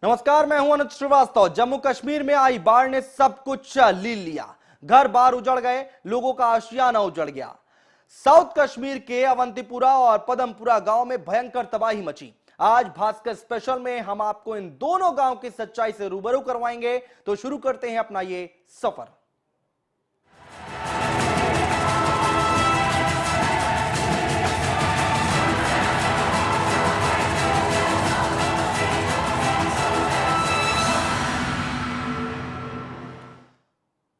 नमस्कार, मैं हूं अनुज श्रीवास्तव। जम्मू कश्मीर में आई बाढ़ ने सब कुछ लील लिया। घर बार उजड़ गए, लोगों का आशियाना उजड़ गया। साउथ कश्मीर के अवंतीपुरा और पदमपुरा गांव में भयंकर तबाही मची। आज भास्कर स्पेशल में हम आपको इन दोनों गांव की सच्चाई से रूबरू करवाएंगे। तो शुरू करते हैं अपना ये सफर।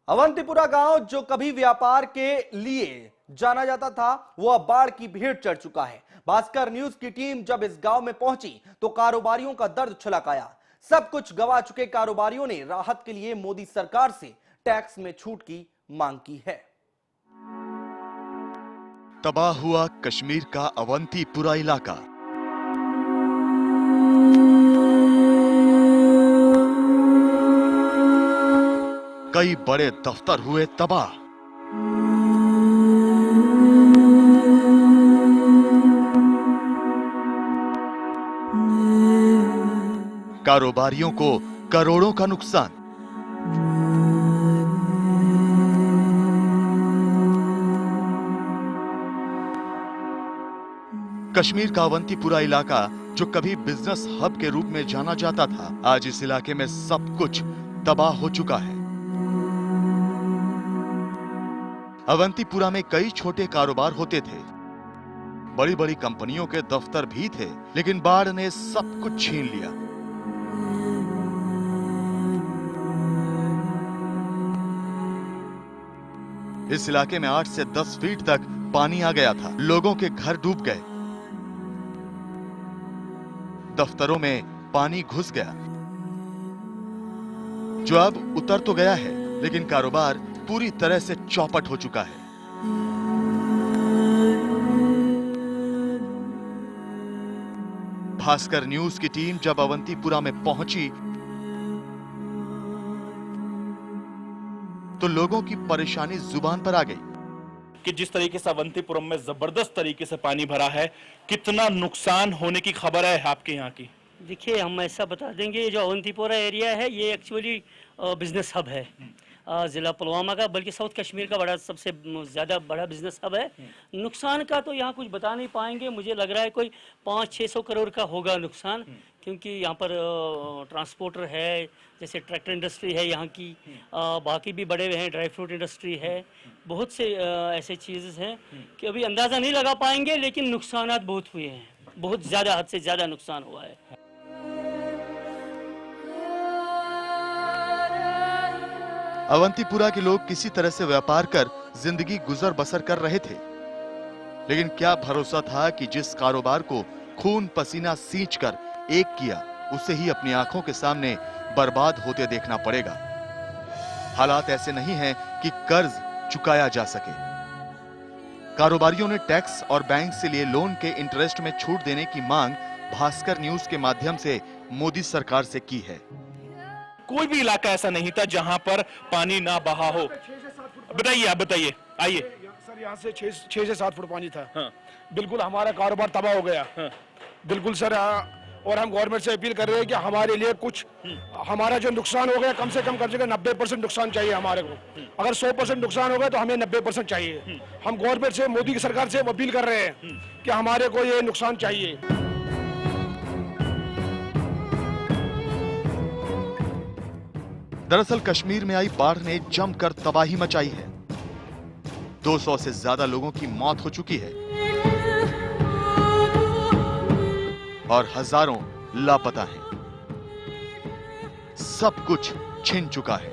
अवंतीपुरा गांव, जो कभी व्यापार के लिए जाना जाता था, वो अब बाढ़ की भेंट चढ़ चुका है। भास्कर न्यूज की टीम जब इस गांव में पहुंची तो कारोबारियों का दर्द छलक आया। सब कुछ गंवा चुके कारोबारियों ने राहत के लिए मोदी सरकार से टैक्स में छूट की मांग की है। तबाह हुआ कश्मीर का अवंतीपुरा इलाका। कई बड़े दफ्तर हुए तबाह। कारोबारियों को करोड़ों का नुकसान। कश्मीर का अवंतीपुरा इलाका, जो कभी बिजनेस हब के रूप में जाना जाता था, आज इस इलाके में सब कुछ तबाह हो चुका है। अवंतीपुरा में कई छोटे कारोबार होते थे, बड़ी बड़ी कंपनियों के दफ्तर भी थे, लेकिन बाढ़ ने सब कुछ छीन लिया। इस इलाके में 8 से 10 फीट तक पानी आ गया था। लोगों के घर डूब गए, दफ्तरों में पानी घुस गया, जो अब उतर तो गया है, लेकिन कारोबार पूरी तरह से चौपट हो चुका है। भास्कर न्यूज की टीम जब अवंतीपुरा में पहुंची तो लोगों की परेशानी जुबान पर आ गई कि जिस तरीके से अवंतीपुरम में जबरदस्त तरीके से पानी भरा है, कितना नुकसान होने की खबर है आपके यहाँ की? देखिए, हम ऐसा बता देंगे, ये जो अवंतीपुरा एरिया है, ये एक्चुअली बिजनेस हब है ज़िला पुलवामा का, बल्कि साउथ कश्मीर का बड़ा सबसे ज़्यादा बड़ा बिजनेस हब है। नुकसान का तो यहाँ कुछ बता नहीं पाएंगे। मुझे लग रहा है कोई 500-600 करोड़ का होगा नुकसान, क्योंकि यहाँ पर ट्रांसपोर्टर है, जैसे ट्रैक्टर इंडस्ट्री है यहाँ की, बाकी भी बड़े हैं, ड्राई फ्रूट इंडस्ट्री है, बहुत से ऐसे चीज़ हैं कि अभी अंदाज़ा नहीं लगा पाएंगे, लेकिन नुकसानात बहुत हुए हैं, बहुत ज़्यादा, हद से ज़्यादा नुकसान हुआ है। अवंतीपुरा के लोग किसी तरह से व्यापार कर जिंदगी गुजर बसर कर रहे थे, लेकिन क्या भरोसा था कि जिस कारोबार को खून पसीना सींच कर एक किया, उसे ही अपनी आंखों के सामने बर्बाद होते देखना पड़ेगा। हालात ऐसे नहीं हैं कि कर्ज चुकाया जा सके। कारोबारियों ने टैक्स और बैंक से लिए लोन के इंटरेस्ट में छूट देने की मांग भास्कर न्यूज के माध्यम से मोदी सरकार से की है। कोई भी इलाका ऐसा नहीं था जहां पर पानी ना बहा हो। बताइए, आप बताइए, आइए। सर, यहाँ से 6 से 7 फुट पानी था। हाँ। बिल्कुल हमारा कारोबार तबाह हो गया। हाँ। बिल्कुल सर, और हम गवर्नमेंट से अपील कर रहे हैं कि हमारे लिए कुछ, हमारा जो नुकसान हो गया, कम से कम 90% नुकसान चाहिए हमारे को। अगर 100% नुकसान हो गया तो हमें 90% चाहिए। हम गवर्नमेंट से, मोदी की सरकार से अपील कर रहे हैं कि हमारे को ये नुकसान चाहिए। दरअसल कश्मीर में आई बाढ़ ने जमकर तबाही मचाई है। 200 से ज्यादा लोगों की मौत हो चुकी है और हजारों लापता हैं। सब कुछ छिन चुका है।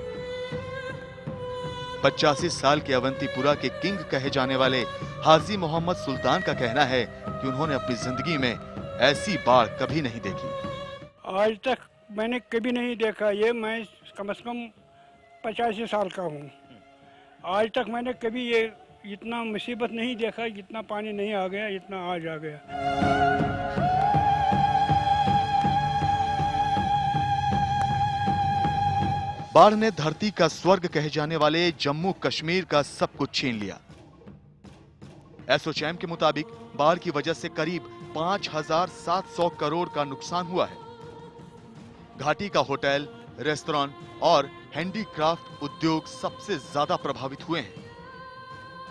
85 साल के अवंतीपुरा के किंग कहे जाने वाले हाजी मोहम्मद सुल्तान का कहना है कि उन्होंने अपनी जिंदगी में ऐसी बाढ़ कभी नहीं देखी। आज तक मैंने कभी नहीं देखा ये। मैं कम से कम 85 साल का हूँ। आज तक मैंने कभी ये इतना मुसीबत नहीं देखा, जितना पानी नहीं आ गया, इतना आज आ गया। बाढ़ ने धरती का स्वर्ग कहे जाने वाले जम्मू कश्मीर का सब कुछ छीन लिया। एसोचैम के मुताबिक बाढ़ की वजह से करीब 5,700 करोड़ का नुकसान हुआ है। घाटी का होटल, रेस्टोरेंट और हैंडीक्राफ्ट उद्योग सबसे ज्यादा प्रभावित हुए हैं।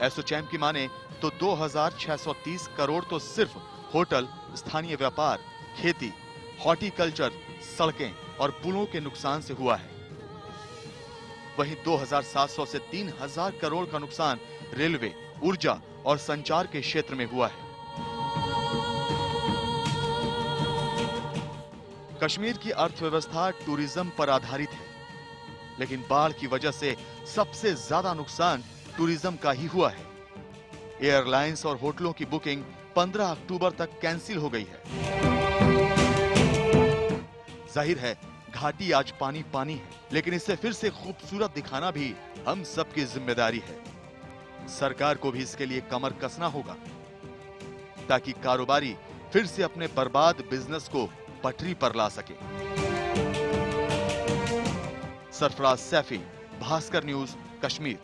एसोचैम की माने तो 2630 करोड़ तो सिर्फ होटल, स्थानीय व्यापार, खेती, हॉर्टिकल्चर, सड़कें और पुलों के नुकसान से हुआ है। वहीं 2700 से 3000 करोड़ का नुकसान रेलवे, ऊर्जा और संचार के क्षेत्र में हुआ है। कश्मीर की अर्थव्यवस्था टूरिज्म पर आधारित है, लेकिन बाढ़ की वजह से सबसे ज्यादा नुकसान टूरिज्म का ही हुआ है। एयरलाइंस और होटलों की बुकिंग 15 अक्टूबर तक कैंसिल हो गई है। जाहिर है घाटी आज पानी पानी है, लेकिन इसे फिर से खूबसूरत दिखाना भी हम सबकी जिम्मेदारी है। सरकार को भी इसके लिए कमर कसना होगा ताकि कारोबारी फिर से अपने बर्बाद बिजनेस को पटरी पर ला सके। सरफराज सैफी, भास्कर न्यूज, कश्मीर।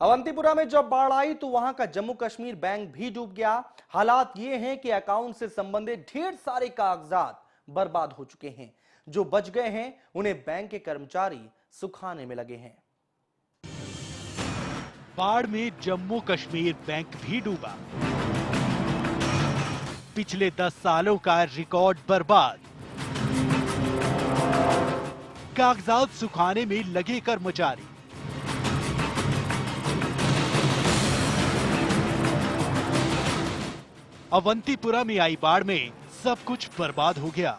अवंतीपुरा में जब बाढ़ आई तो वहां का जम्मू कश्मीर बैंक भी डूब गया। हालात ये हैं कि अकाउंट से संबंधित ढेर सारे कागजात बर्बाद हो चुके हैं। जो बच गए हैं उन्हें बैंक के कर्मचारी सुखाने में लगे हैं। बाढ़ में जम्मू कश्मीर बैंक भी डूबा। पिछले 10 सालों का रिकॉर्ड बर्बाद। कागजात सुखाने में लगे कर्मचारी। अवंतीपुरा में आई बाढ़ में सब कुछ बर्बाद हो गया।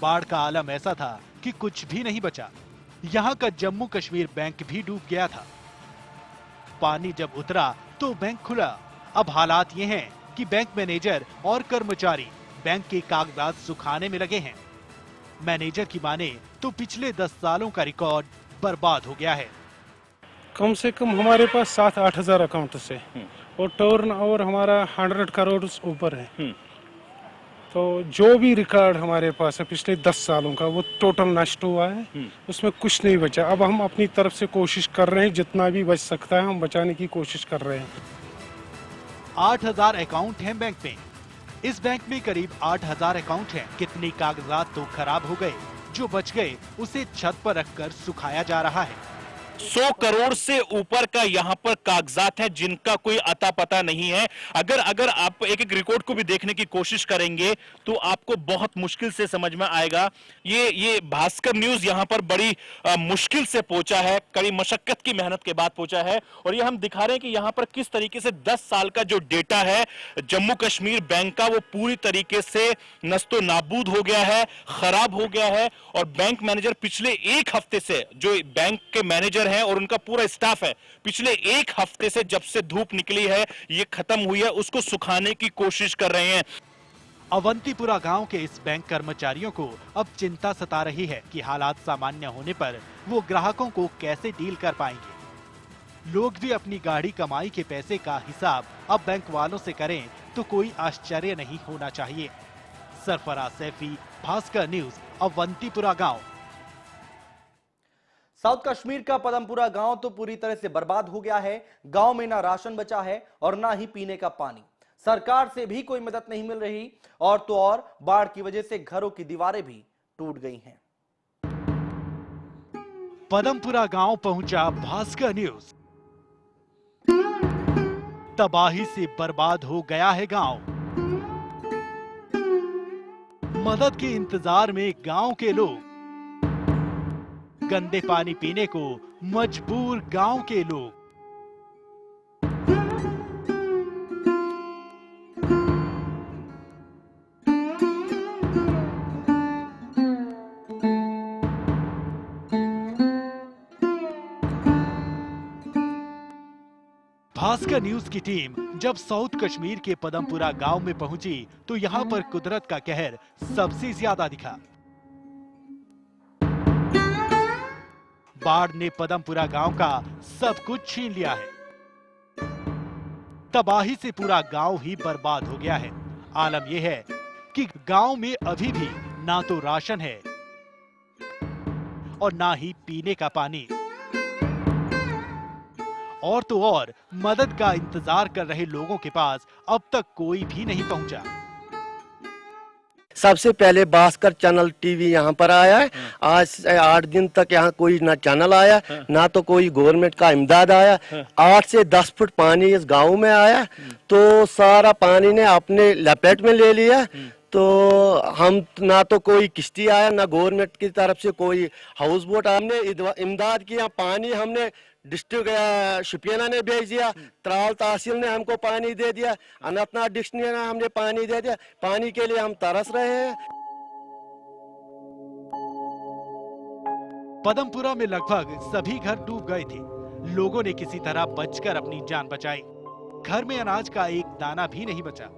बाढ़ का आलम ऐसा था कि कुछ भी नहीं बचा। यहां का जम्मू कश्मीर बैंक भी डूब गया था। पानी जब उतरा तो बैंक खुला। अब हालात ये हैं कि बैंक मैनेजर और कर्मचारी बैंक के कागजात सुखाने में लगे हैं। मैनेजर की माने तो पिछले 10 सालों का रिकॉर्ड बर्बाद हो गया है। कम से कम हमारे पास 7-8 हजार अकाउंट है और टर्न ओवर हमारा 100 करोड़ ऊपर है। तो जो भी रिकॉर्ड हमारे पास है पिछले 10 सालों का वो टोटल नष्ट हुआ है। उसमें कुछ नहीं बचा। अब हम अपनी तरफ से कोशिश कर रहे हैं, जितना भी बच सकता है हम बचाने की कोशिश कर रहे हैं। 8000 अकाउंट हैं बैंक में। इस बैंक में करीब 8000 अकाउंट हैं। कितने कागजात तो खराब हो गए। जो बच गए उसे छत पर रखकर सुखाया जा रहा है। 100 करोड़ से ऊपर का यहाँ पर कागजात है जिनका कोई अता पता नहीं है। अगर आप एक एक रिकॉर्ड को भी देखने की कोशिश करेंगे तो आपको बहुत मुश्किल से समझ में आएगा। ये भास्कर न्यूज यहाँ पर बड़ी मुश्किल से पहुंचा है, कड़ी मशक्कत की मेहनत के बाद पहुंचा है। और ये हम दिखा रहे हैं कि यहाँ पर किस तरीके से 10 साल का जो डेटा है जम्मू कश्मीर बैंक का वो पूरी तरीके से नस्तो नाबूद हो गया है, खराब हो गया है। और बैंक मैनेजर पिछले एक हफ्ते से, जो बैंक के मैनेजर है और उनका पूरा स्टाफ है, पिछले एक हफ्ते से जब से धूप निकली है, ये खत्म हुई है, उसको सुखाने की कोशिश कर रहे हैं। अवंतीपुरा गांव के इस बैंक कर्मचारियों को अब चिंता सता रही है कि हालात सामान्य होने पर वो ग्राहकों को कैसे डील कर पाएंगे। लोग भी अपनी गाढ़ी कमाई के पैसे का हिसाब अब बैंक वालों से करें तो कोई आश्चर्य नहीं होना चाहिए। सरफराज सैफी, भास्कर न्यूज, अवंतीपुरा गांव। साउथ कश्मीर का पदमपुरा गांव तो पूरी तरह से बर्बाद हो गया है। गांव में ना राशन बचा है और ना ही पीने का पानी। सरकार से भी कोई मदद नहीं मिल रही और तो और बाढ़ की वजह से घरों की दीवारें भी टूट गई हैं। पदमपुरा गांव पहुंचा भास्कर न्यूज। तबाही से बर्बाद हो गया है गांव। मदद के इंतजार में गांव के लोग। गंदे पानी पीने को मजबूर गांव के लोग। भास्कर न्यूज की टीम जब साउथ कश्मीर के पदमपुरा गांव में पहुंची तो यहां पर कुदरत का कहर सबसे ज्यादा दिखा। बाढ़ ने पदमपुरा गांव का सब कुछ छीन लिया है। तबाही से पूरा गांव ही बर्बाद हो गया है। आलम यह है कि गांव में अभी भी ना तो राशन है और ना ही पीने का पानी। और तो और मदद का इंतजार कर रहे लोगों के पास अब तक कोई भी नहीं पहुंचा। सबसे पहले भास्कर चैनल टीवी यहाँ पर आया है। आज से 8 दिन तक यहाँ कोई ना चैनल आया, ना तो कोई गवर्नमेंट का इमदाद आया। 8 से 10 फुट पानी इस गांव में आया, तो सारा पानी ने अपने लपेट में ले लिया। तो हम ना तो कोई किश्ती आया, ना गवर्नमेंट की तरफ से कोई हाउस बोट, हमने इमदाद किया। पानी हमने डिस्ट्रिक्ट शुपियाना ने भेज दिया, त्राल तहसील ने हमको पानी दे दिया, अनंतनाग डिस्ट्रिक्ट ने हमने पानी दे दिया। पानी के लिए हम तरस रहे हैं। पदमपुरा में लगभग सभी घर डूब गए थे। लोगों ने किसी तरह बचकर अपनी जान बचाई। घर में अनाज का एक दाना भी नहीं बचा।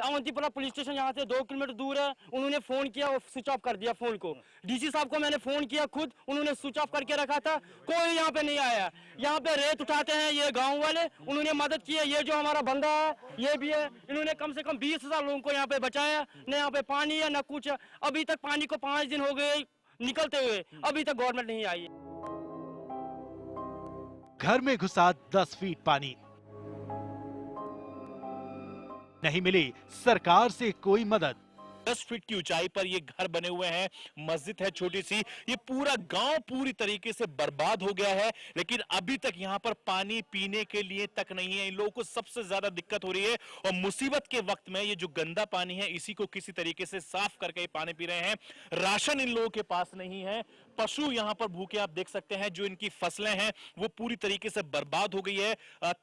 अवंतीपुरा पुलिस स्टेशन यहाँ से 2 किलोमीटर दूर है। उन्होंने फोन किया और स्विच ऑफ कर दिया फोन को। डीसी साहब को मैंने फोन किया खुद, उन्होंने स्विच ऑफ करके रखा था। कोई यहाँ पे नहीं आया। यहाँ पे रेत उठाते हैं ये गांव वाले, उन्होंने मदद की है। ये जो हमारा बंदा है ये भी है, इन्होंने कम से कम 20,000 लोगों को यहाँ पे बचाया। न यहाँ पे पानी है न कुछ। अभी तक पानी को 5 दिन हो गए निकलते हुए, अभी तक गवर्नमेंट नहीं आई। घर में घुसा 10 फीट पानी, नहीं मिली सरकार से कोई मदद। 10 फीट की ऊंचाई पर ये घर बने हुए हैं, मस्जिद है छोटी सी। ये पूरा गांव पूरी तरीके से बर्बाद हो गया है, लेकिन अभी तक यहाँ पर पानी पीने के लिए तक नहीं है। इन लोगों को सबसे ज्यादा दिक्कत हो रही है, और मुसीबत के वक्त में ये जो गंदा पानी है इसी को किसी तरीके से साफ करके पानी पी रहे हैं। राशन इन लोगों के पास नहीं है। पशु यहाँ पर भूखे आप देख सकते हैं। जो इनकी फसलें हैं वो पूरी तरीके से बर्बाद हो गई है।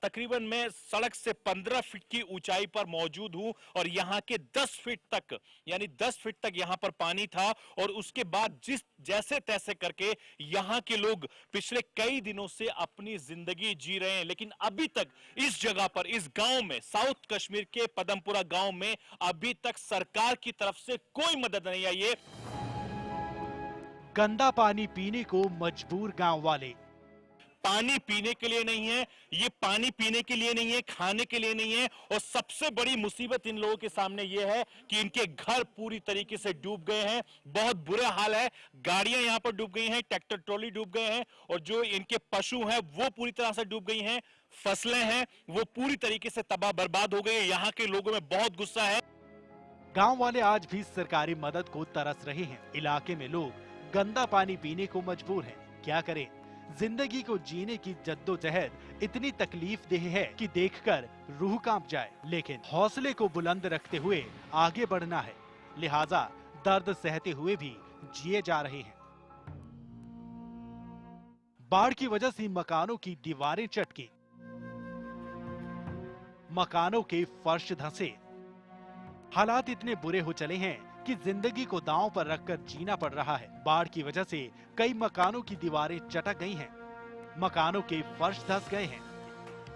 तकरीबन मैं सड़क से 15 फीट की ऊंचाई पर मौजूद हूं, और यहाँ के 10 फीट तक, यानी 10 फीट तक यहाँ पर पानी था। और उसके बाद जैसे तैसे करके यहाँ के लोग पिछले कई दिनों से अपनी जिंदगी जी रहे हैं, लेकिन अभी तक इस जगह पर, इस गांव में, साउथ कश्मीर के पदमपुरा गांव में अभी तक सरकार की तरफ से कोई मदद नहीं आई है। गंदा पानी पीने को मजबूर गांव वाले। पानी पीने के लिए नहीं है, ये पानी पीने के लिए नहीं है, खाने के लिए नहीं है। और सबसे बड़ी मुसीबत इन लोगों के सामने ये है कि इनके घर पूरी तरीके से डूब गए हैं। बहुत बुरा हाल है। गाड़ियां यहां पर डूब गई हैं, ट्रैक्टर ट्रॉली डूब गए हैं, और जो इनके पशु हैं वो पूरी तरह से डूब गई हैं। फसलें हैं वो पूरी तरीके से तबाह बर्बाद हो गई है। यहाँ के लोगों में बहुत गुस्सा है। गांव वाले आज भी सरकारी मदद को तरस रहे हैं। इलाके में लोग गंदा पानी पीने को मजबूर हैं। क्या करें? जिंदगी को जीने की जद्दोजहद इतनी तकलीफदेह है कि देखकर रूह कांप जाए, लेकिन हौसले को बुलंद रखते हुए आगे बढ़ना है। लिहाजा दर्द सहते हुए भी जिए जा रहे हैं। बाढ़ की वजह से मकानों की दीवारें चटकी, मकानों के फर्श धंसे। हालात इतने बुरे हो चले हैं कि जिंदगी को दांव पर रखकर जीना पड़ रहा है। बाढ़ की वजह से कई मकानों की दीवारें चटक गई हैं, मकानों के फर्श धंस गए हैं।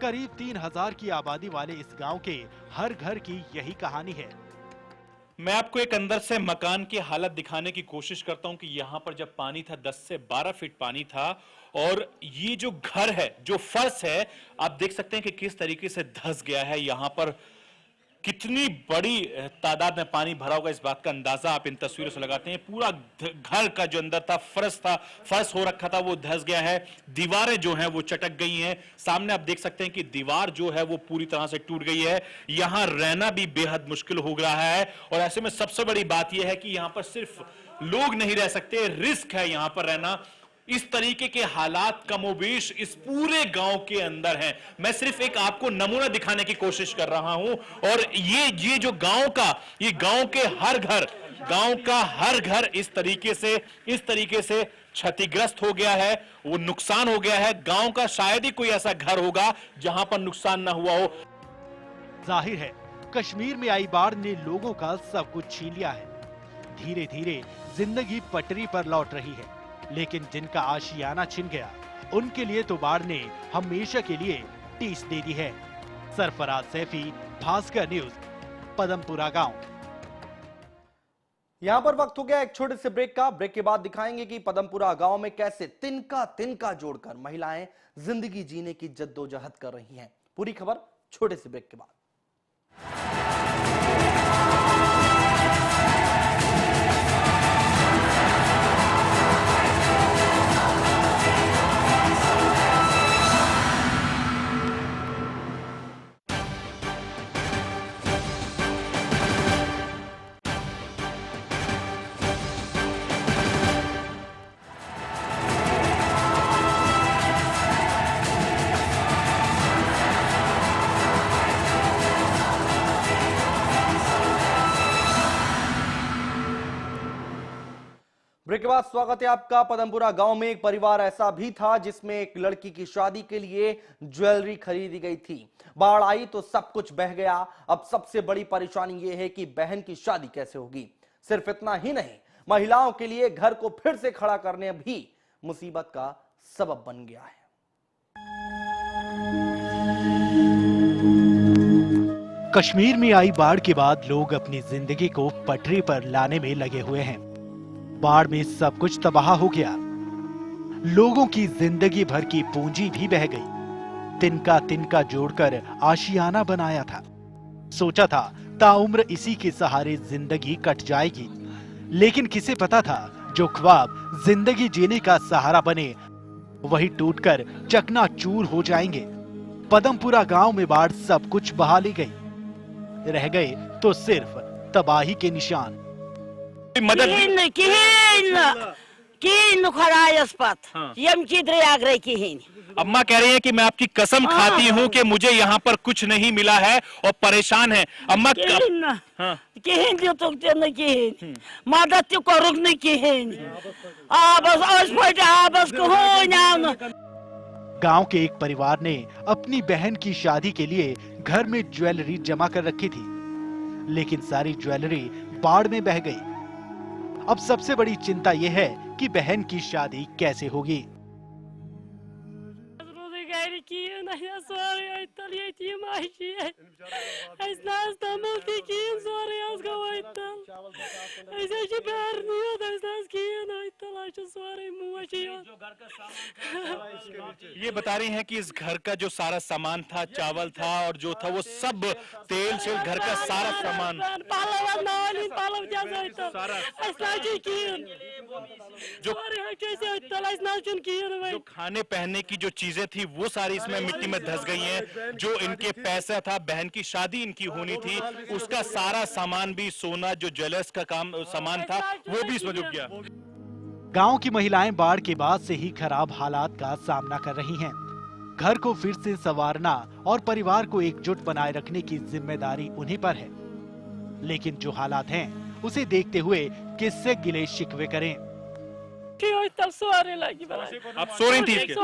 करीब 3000 की आबादी वाले इस गांव के हर घर की यही कहानी है। मैं आपको एक अंदर से मकान की हालत दिखाने की कोशिश करता हूं कि यहां पर जब पानी था 10 से 12 फीट पानी था, और ये जो घर है, जो फर्श है, आप देख सकते हैं कि किस तरीके से धंस गया है। यहां पर कितनी बड़ी तादाद में पानी भरा होगा, इस बात का अंदाजा आप इन तस्वीरों से लगाते हैं। पूरा घर का जो अंदर था, फर्श हो रखा था, वो धंस गया है। दीवारें जो हैं वो चटक गई हैं। सामने आप देख सकते हैं कि दीवार जो है वो पूरी तरह से टूट गई है। यहां रहना भी बेहद मुश्किल हो रहा है। और ऐसे में सबसे बड़ी बात यह है कि यहां पर सिर्फ लोग नहीं रह सकते, रिस्क है यहां पर रहना। इस तरीके के हालात कमोबेश इस पूरे गांव के अंदर हैं। मैं सिर्फ एक आपको नमूना दिखाने की कोशिश कर रहा हूं। और ये जो गांव के गांव का हर घर इस तरीके से क्षतिग्रस्त हो गया है, वो नुकसान हो गया है। गांव का शायद ही कोई ऐसा घर होगा जहां पर नुकसान ना हुआ हो। जाहिर है कश्मीर में आई बाढ़ ने लोगों का सब कुछ छीन लिया है। धीरे धीरे जिंदगी पटरी पर लौट रही है, लेकिन जिनका आशियाना छिन गया उनके लिए तो बाढ़ ने हमेशा के लिए टीस दे दी है। सरफराज सैफी, भास्कर न्यूज, पदमपुरा गांव। यहां पर वक्त हो गया एक छोटे से ब्रेक का। ब्रेक के बाद दिखाएंगे कि पदमपुरा गांव में कैसे तिनका जोड़कर महिलाएं जिंदगी जीने की जद्दोजहद कर रही हैं। पूरी खबर छोटे से ब्रेक के बाद। ब्रेक के बाद स्वागत है आपका। पदमपुरा गांव में एक परिवार ऐसा भी था जिसमें एक लड़की की शादी के लिए ज्वेलरी खरीदी गई थी। बाढ़ आई तो सब कुछ बह गया। अब सबसे बड़ी परेशानी यह है कि बहन की शादी कैसे होगी। सिर्फ इतना ही नहीं, महिलाओं के लिए घर को फिर से खड़ा करने भी मुसीबत का सबब बन गया है। कश्मीर में आई बाढ़ के बाद लोग अपनी जिंदगी को पटरी पर लाने में लगे हुए हैं। बाढ़ में सब कुछ तबाह हो गया। लोगों की जिंदगी भर की पूंजी भी बह गई। तिनका तिनका जोड़कर आशियाना बनाया था। सोचा था ताउम्र इसी के सहारे जिंदगी कट जाएगी, लेकिन किसे पता था जो ख्वाब जिंदगी जीने का सहारा बने वही टूटकर चकनाचूर हो जाएंगे। पदमपुरा गांव में बाढ़ सब कुछ बहा ले गई। रह गए तो सिर्फ तबाही के निशान। मदद अम्मा कह रही है कि मैं आपकी कसम खाती हूँ कि मुझे यहाँ पर कुछ नहीं मिला है और परेशान है। अम्मा मदद गांव के एक परिवार ने अपनी बहन की शादी के लिए घर में ज्वेलरी जमा कर रखी थी, लेकिन सारी ज्वेलरी बाढ़ में बह गई। अब सबसे बड़ी चिंता यह है कि बहन की शादी कैसे होगी। ये बता रही हैं कि इस घर का जो सारा सामान था, चावल था और जो था वो सब तेल से घर का सारा सामान जो खाने पहनने की जो चीजें थी वो सारी इसमें मिट्टी में धंस गई हैं। जो इनके पैसा था, बहन की शादी इनकी होनी थी, उसका सारा सामान भी, सोना जो ज्वेलर्स का काम सामान था वो भी इसमें डूब गया। गांव की महिलाएं बाढ़ के बाद से ही खराब हालात का सामना कर रही हैं। घर को फिर से संवारना और परिवार को एकजुट बनाए रखने की जिम्मेदारी उन्हीं पर है, लेकिन जो हालात हैं उसे देखते हुए किससे गिले शिकवे करें। आप सो रही थी इसके?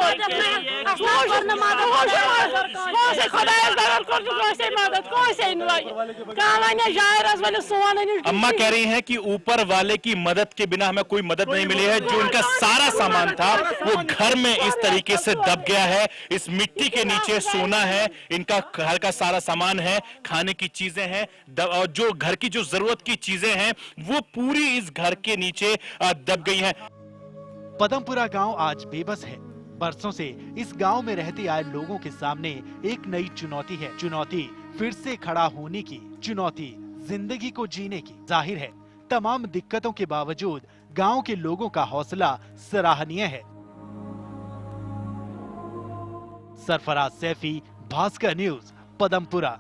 अम्मा कह रही हैं कि ऊपर वाले की मदद के बिना हमें कोई मदद नहीं मिली है। जो इनका सारा सामान था वो घर में इस तरीके से दब गया है। इस मिट्टी के नीचे सोना है, इनका घर का सारा सामान है, खाने की चीजें हैं और जो घर की जो जरूरत की चीजें हैं वो पूरी इस घर के नीचे दब गई हैं। पदमपुरा गांव आज बेबस है। बरसों से इस गांव में रहते आए लोगों के सामने एक नई चुनौती है। चुनौती फिर से खड़ा होने की, चुनौती जिंदगी को जीने की। जाहिर है तमाम दिक्कतों के बावजूद गांव के लोगों का हौसला सराहनीय है। सरफराज सैफी, भास्कर न्यूज, पदमपुरा।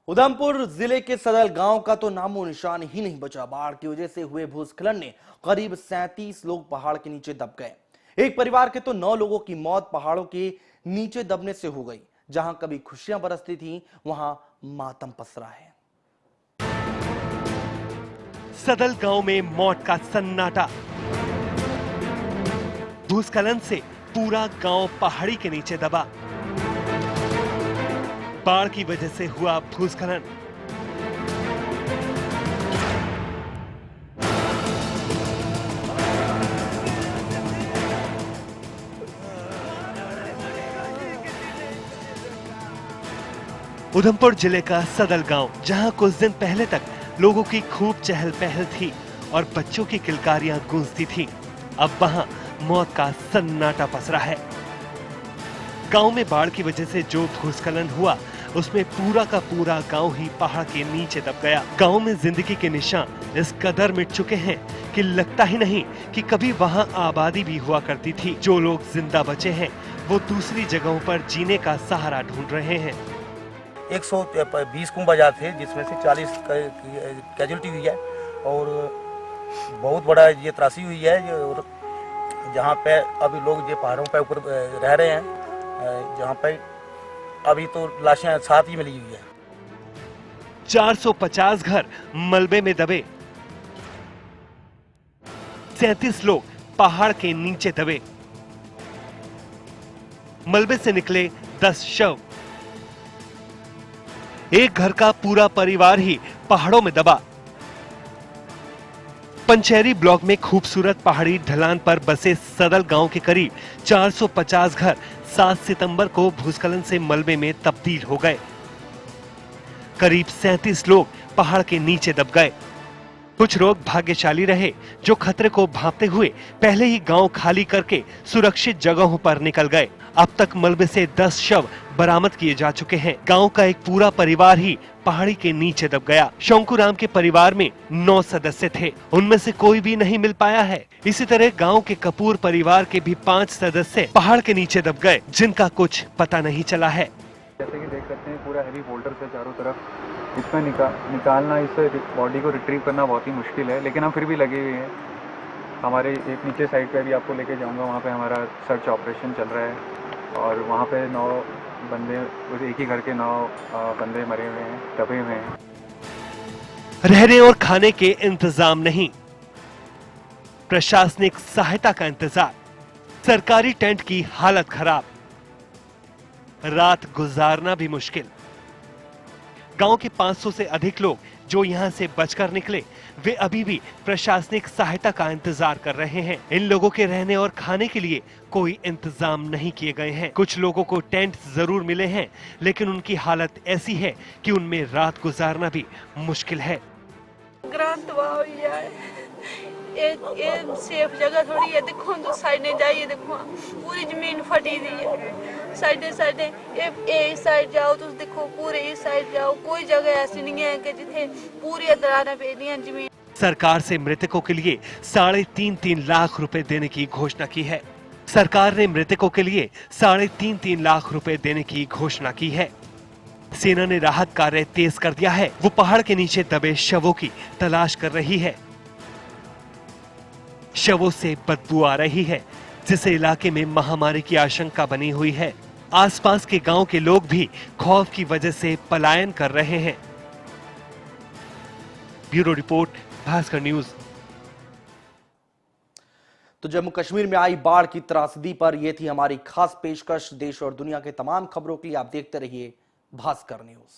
उधमपुर जिले के सदल गांव का तो नामो निशान ही नहीं बचा। बाढ़ की वजह से हुए भूस्खलन ने करीब 37 लोग पहाड़ के नीचे दब गए। एक परिवार के तो 9 लोगों की मौत पहाड़ों के नीचे दबने से हो गई। जहां कभी खुशियां बरसती थीं, वहां मातम पसरा है। सदल गांव में मौत का सन्नाटा। भूस्खलन से पूरा गांव पहाड़ी के नीचे दबा। बाढ़ की वजह से हुआ भूस्खलन। उधमपुर जिले का सदल गांव, जहां कुछ दिन पहले तक लोगों की खूब चहल पहल थी और बच्चों की किलकारियां गूंजती थीं, अब वहां मौत का सन्नाटा पसरा है। गांव में बाढ़ की वजह से जो भूस्खलन हुआ उसमें पूरा का पूरा गांव ही पहाड़ के नीचे दब गया। गांव में जिंदगी के निशान इस कदर मिट चुके हैं कि लगता ही नहीं कि कभी वहां आबादी भी हुआ करती थी। जो लोग जिंदा बचे हैं वो दूसरी जगहों पर जीने का सहारा ढूंढ रहे हैं। 120 कुंभ बाजार थे, जिसमें से 40 कैजुअलिटी हुई है और बहुत बड़ा ये त्रासी हुई है। और जहाँ पे अभी लोग ये पहाड़ों पे ऊपर रह रहे हैं, जहाँ पे अभी तो लाशें साथ ही मिली हुई है। 450 घर मलबे में दबे, 37 लोग पहाड़ के नीचे दबे, मलबे से निकले 10 शव, एक घर का पूरा परिवार ही पहाड़ों में दबा। पंचेरी ब्लॉक में खूबसूरत पहाड़ी ढलान पर बसे सदल गांव के करीब 450 घर 7 सितंबर को भूस्खलन से मलबे में तब्दील हो गए। करीब 37 लोग पहाड़ के नीचे दब गए। कुछ लोग भाग्यशाली रहे जो खतरे को भांपते हुए पहले ही गांव खाली करके सुरक्षित जगहों पर निकल गए। अब तक मलबे से 10 शव बरामद किए जा चुके हैं। गांव का एक पूरा परिवार ही पहाड़ी के नीचे दब गया। शंकुराम के परिवार में 9 सदस्य थे, उनमें से कोई भी नहीं मिल पाया है। इसी तरह गांव के कपूर परिवार के भी 5 सदस्य पहाड़ के नीचे दब गए, जिनका कुछ पता नहीं चला है। जैसे कि देख सकते हैं पूरा हैवी बोल्डर है चारों तरफ, इसमें निकालना, इससे बॉडी को रिट्रीव करना बहुत ही मुश्किल है, लेकिन हम फिर भी लगे हुए हैं। हमारे एक नीचे साइड पे भी आपको लेके जाऊंगा, वहाँ पे हमारा सर्च ऑपरेशन चल रहा है और वहाँ पे 9 बंदे, उस एक ही घर के 9 बंदे मरे हुए हैं, दबे हुए हैं। रहने और खाने के इंतजाम नहीं, प्रशासनिक सहायता का इंतजार, सरकारी टेंट की हालत खराब, रात गुजारना भी मुश्किल। गांव के 500 से अधिक लोग जो यहां से बचकर निकले, वे अभी भी प्रशासनिक सहायता का इंतजार कर रहे हैं। इन लोगों के रहने और खाने के लिए कोई इंतजाम नहीं किए गए हैं। कुछ लोगों को टेंट जरूर मिले हैं, लेकिन उनकी हालत ऐसी है कि उनमें रात गुजारना भी मुश्किल है। ग्रांत हुई है, एक सेफ जगह थोड़ी है। देखो तो साइड जाइए, देखो पूरी जमीन फटी दी है। साइड एक साइड जाओ तो देखो, पूरे इस साइड जाओ, कोई जगह ऐसी नहीं है कि जिथे पूरी दरारें पेदी हैं जमीन। सरकार से मृतकों के लिए 3.5 लाख रुपए देने की घोषणा की है। सरकार ने मृतकों के लिए 3.5 लाख रुपए देने की घोषणा की है। सेना ने राहत कार्य तेज कर दिया है। वो पहाड़ के नीचे दबे शवों की तलाश कर रही है। शवों से बदबू आ रही है, जिससे इलाके में महामारी की आशंका बनी हुई है। आसपास के गांव के लोग भी खौफ की वजह से पलायन कर रहे हैं। Bureau report, Bhaskar news. तो जम्मू कश्मीर में आई बाढ़ की त्रासदी पर यह थी हमारी खास पेशकश। देश और दुनिया के तमाम खबरों के लिए आप देखते रहिए भास्कर न्यूज।